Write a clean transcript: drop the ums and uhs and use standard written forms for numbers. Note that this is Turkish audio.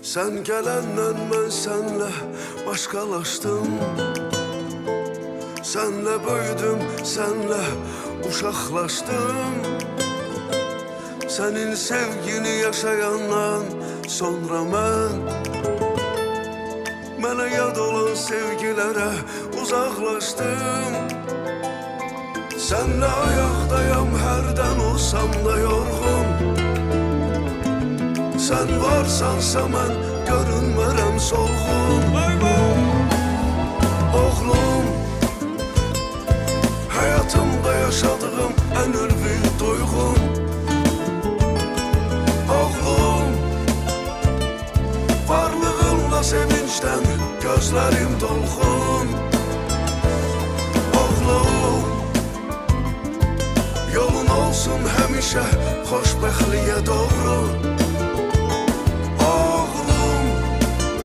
Sen gelenden ben senle başkalaştım. Senle büyüdüm, senle uşaqlaştım. Senin sevgini yaşayandan sonra Mənə yad olan sevgilere uzaklaştım. Senle ayaktayım, herden olsam da yorgun. Sen varsansa mən görünmərəm solğun. Oğlum, hayatımda yaşadığım en ülvi duyğum. Oğlum, varlığınla sevinçten gözlerim dolğun. Oğlum, yolun olsun həmişə xoşbəxtliyə doğru.